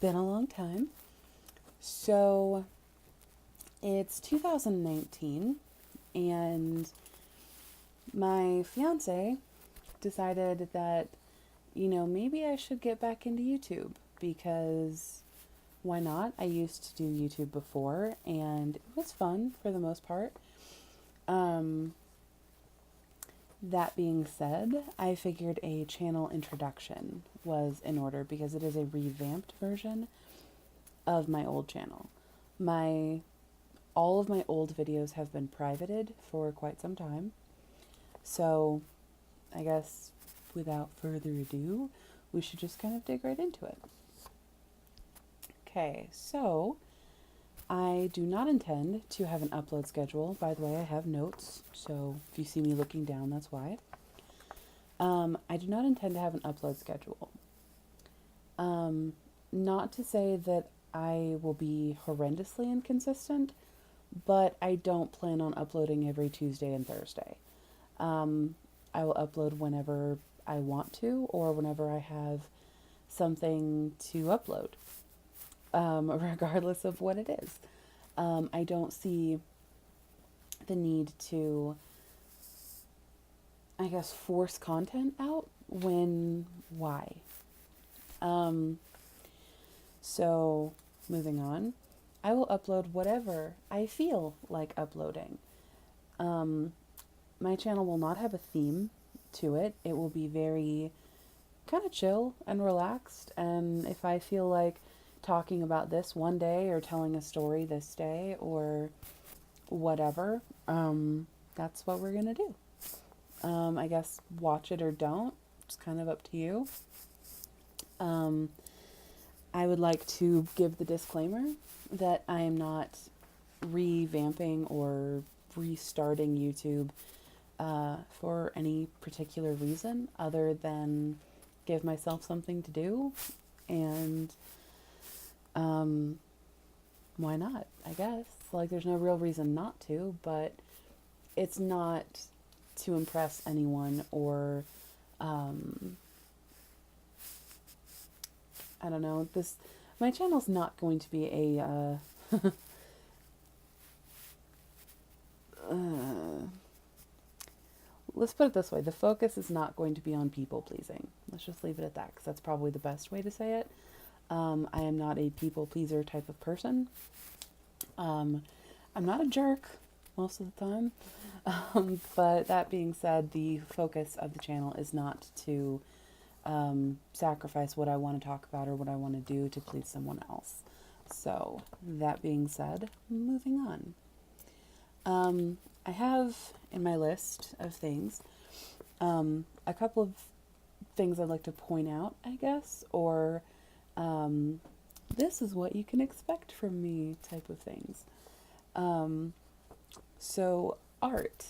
been a long time. So it's 2019, and my fiance decided that, maybe I should get back into YouTube because why not? I used to do YouTube before and it was fun for the most part. Um, that being said, I figured a channel introduction was in order because it is a revamped version of my old channel. My all of my old videos have been privated for quite some time. So, I guess without further ado, we should just kind of dig right into it. Okay, so I do not intend to have an upload schedule. By the way, I have notes, so if you see me looking down, that's why. I do not intend to have an upload schedule. Not to say that I will be horrendously inconsistent, but I don't plan on uploading every Tuesday and Thursday. I will upload whenever I want to or whenever I have something to upload, regardless of what it is. I don't see the need to, I guess, force content out when, why? So, moving on, I will upload whatever I feel like uploading. My channel will not have a theme to it. It will be very kind of chill and relaxed. And if I feel like talking about this one day or telling a story this day or whatever, that's what we're going to do. I guess watch it or don't. It's kind of up to you. I would like to give the disclaimer that I am not revamping or restarting YouTube for any particular reason other than give myself something to do, and why not, I guess. Like, there's no real reason not to, but it's not to impress anyone or I don't know, my channel's not going to be a let's put it this way, the focus is not going to be on people pleasing. Let's just leave it at that, because that's probably the best way to say it. I am not a people pleaser type of person. I'm not a jerk most of the time. But that being said, the focus of the channel is not to sacrifice what I want to talk about or what I want to do to please someone else. So, that being said, moving on. I have in my list of things a couple of things I'd like to point out, I guess, or this is what you can expect from me type of things. So, art.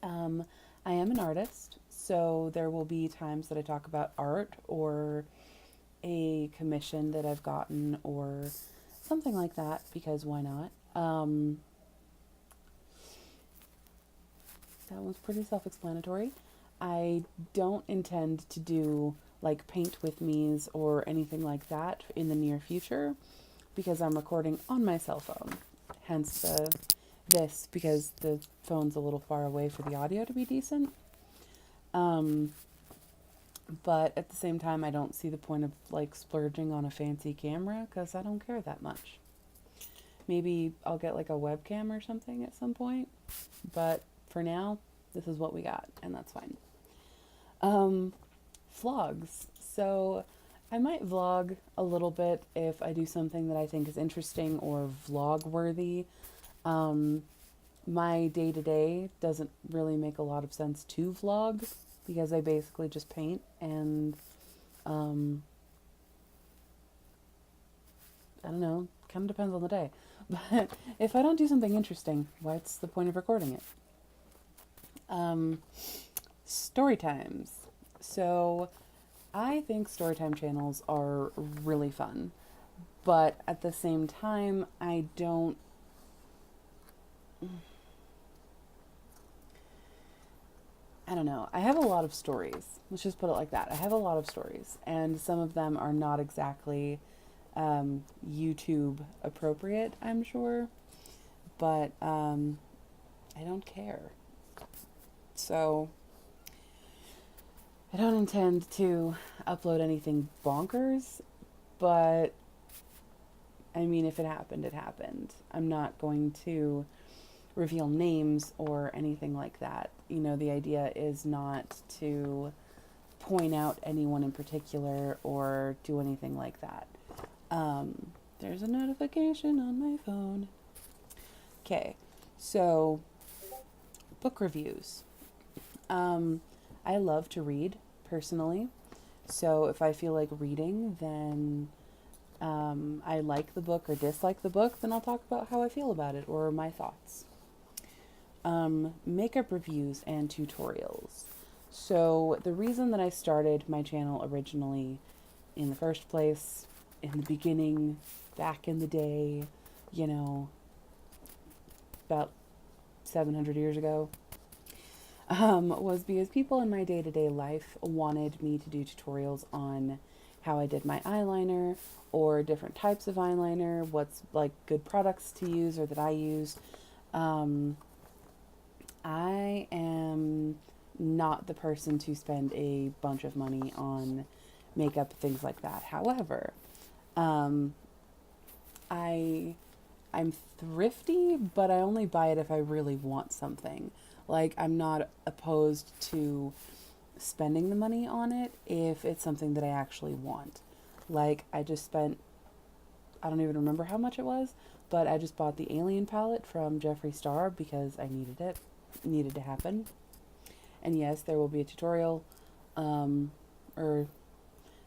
I am an artist, so there will be times that I talk about art or a commission that I've gotten or something like that, because why not? That one's pretty self-explanatory. I don't intend to do like paint with me's or anything like that in the near future because I'm recording on my cell phone. Hence this, because the phone's a little far away for the audio to be decent. But at the same time, I don't see the point of like splurging on a fancy camera because I don't care that much. Maybe I'll get like a webcam or something at some point, but for now, this is what we got, and that's fine. Vlogs. So I might vlog a little bit if I do something that I think is interesting or vlog worthy. My day-to-day doesn't really make a lot of sense to vlog because I basically just paint and I don't know, kind of depends on the day. But if I don't do something interesting, what's the point of recording it? Story times. So I think storytime channels are really fun, but at the same time, I I don't know. I have a lot of stories. Let's just put it like that. I have a lot of stories, and some of them are not exactly YouTube appropriate, I'm sure, but I don't care. So I don't intend to upload anything bonkers, but I mean, if it happened, it happened. I'm not going to reveal names or anything like that. You know, the idea is not to point out anyone in particular or do anything like that. There's a notification on my phone. Okay, so book reviews. I love to read personally. So if I feel like reading, then I like the book or dislike the book, then I'll talk about how I feel about it or my thoughts. Makeup reviews and tutorials. So the reason that I started my channel originally in the first place, in the beginning, back in the day, you know, about 700 years ago, was because people in my day-to-day life wanted me to do tutorials on how I did my eyeliner or different types of eyeliner, what's like good products to use or that I use. I am not the person to spend a bunch of money on makeup, things like that. However, I'm thrifty, but I only buy it if I really want something. Like, I'm not opposed to spending the money on it if it's something that I actually want. Like, I just spent, I don't even remember how much it was, but I just bought the Alien palette from Jeffree Star because I needed it. It needed to happen. And yes, there will be a tutorial, or there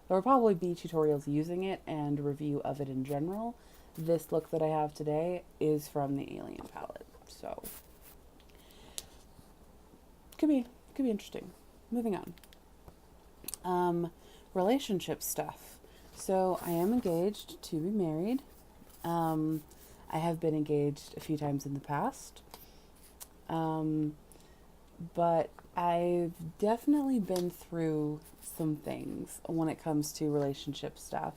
will probably be tutorials using it and a review of it in general. This look that I have today is from the Alien palette, so could be interesting. Moving on. Relationship stuff. So I am engaged to be married. I have been engaged a few times in the past. But I've definitely been through some things when it comes to relationship stuff.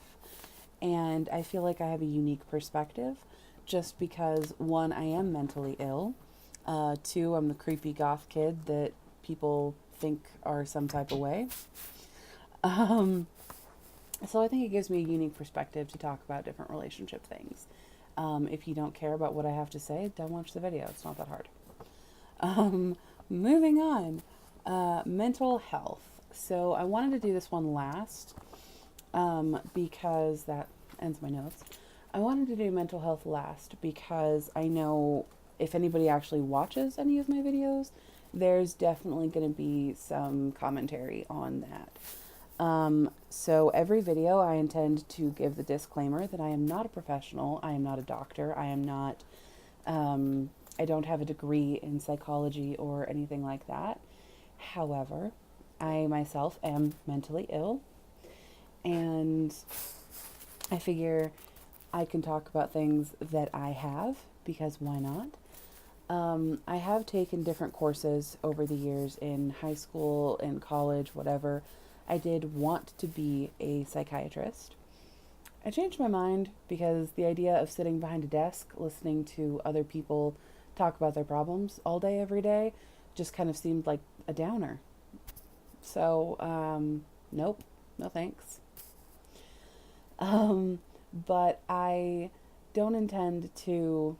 And I feel like I have a unique perspective just because, one, I am mentally ill. Two, I'm the creepy goth kid that people think are some type of way. So I think it gives me a unique perspective to talk about different relationship things. If you don't care about what I have to say, don't watch the video. It's not that hard. Moving on. Mental health. So I wanted to do this one last because that ends my notes. I wanted to do mental health last because I know if anybody actually watches any of my videos, there's definitely going to be some commentary on that. So every video I intend to give the disclaimer that I am not a professional, I am not a doctor, I am not, I don't have a degree in psychology or anything like that. However, I myself am mentally ill, and I figure I can talk about things that I have, because why not? I have taken different courses over the years in high school, in college, whatever. I did want to be a psychiatrist. I changed my mind because the idea of sitting behind a desk listening to other people talk about their problems all day, every day, just kind of seemed like a downer. So, nope, no thanks. But I don't intend to,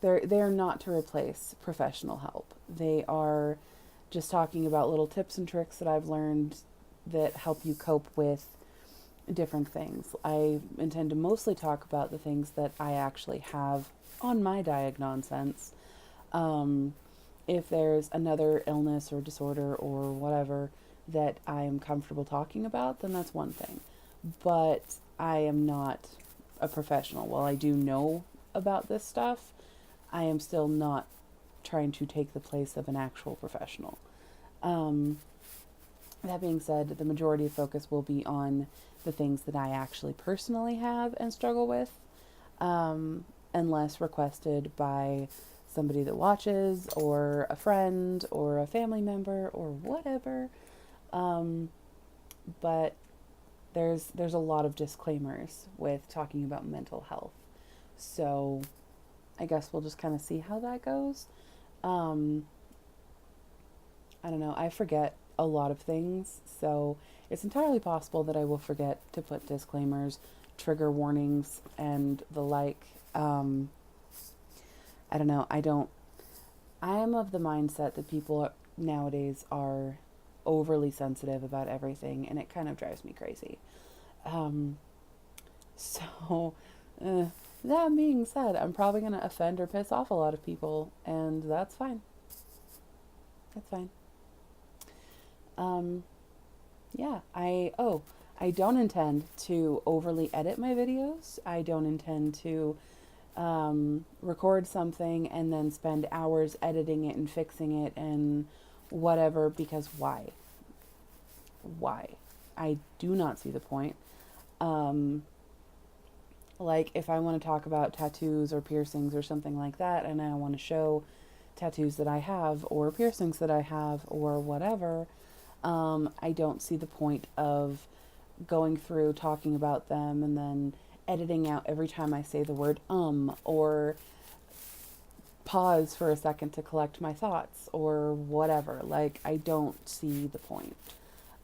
they're not to replace professional help. They are just talking about little tips and tricks that I've learned that help you cope with different things. I intend to mostly talk about the things that I actually have on my diagnonsense. If there's another illness or disorder or whatever that I am comfortable talking about, then that's one thing. But I am not a professional. While I do know about this stuff, I am still not trying to take the place of an actual professional. That being said, the majority of focus will be on the things that I actually personally have and struggle with, unless requested by somebody that watches, or a friend, or a family member, or whatever. But there's a lot of disclaimers with talking about mental health. So I guess we'll just kind of see how that goes. I don't know. I forget a lot of things, so it's entirely possible that I will forget to put disclaimers, trigger warnings, and the like. I don't know. I am of the mindset that people nowadays are overly sensitive about everything, and it kind of drives me crazy. Um, so, uh, that being said, I'm probably going to offend or piss off a lot of people, and that's fine. That's fine. Um, yeah, I don't intend to overly edit my videos. I don't intend to record something and then spend hours editing it and fixing it and whatever, because why? Why? I do not see the point. Um, like, if I want to talk about tattoos or piercings or something like that, and I want to show tattoos that I have or piercings that I have or whatever, I don't see the point of going through talking about them and then editing out every time I say the word or pause for a second to collect my thoughts or whatever. Like, I don't see the point.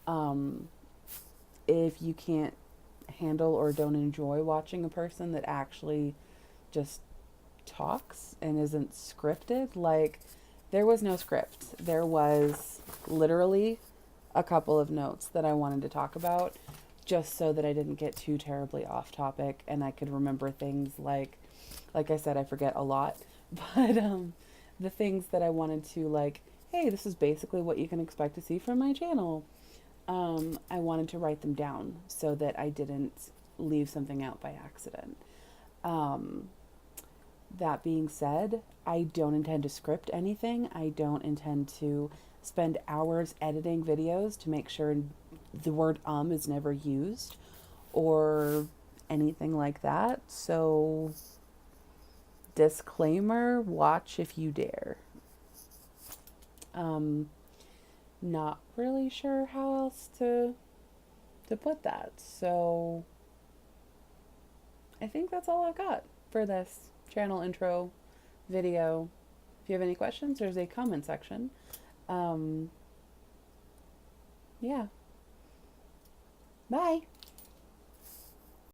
Um, if you can't handle or don't enjoy watching a person that actually just talks and isn't scripted, like, there was no script. There was literally a couple of notes that I wanted to talk about just so that I didn't get too terribly off topic and I could remember things like I said, I forget a lot, but the things that I wanted to, like, hey, this is basically what you can expect to see from my channel. I wanted to write them down so that I didn't leave something out by accident. Um, that being said, I don't intend to script anything. I don't intend to spend hours editing videos to make sure the word is never used or anything like that. So, disclaimer, watch if you dare. Um, Not really sure how else to put that. So, I think that's all I've got for this channel intro video. If you have any questions, there's a comment section. Yeah. Bye.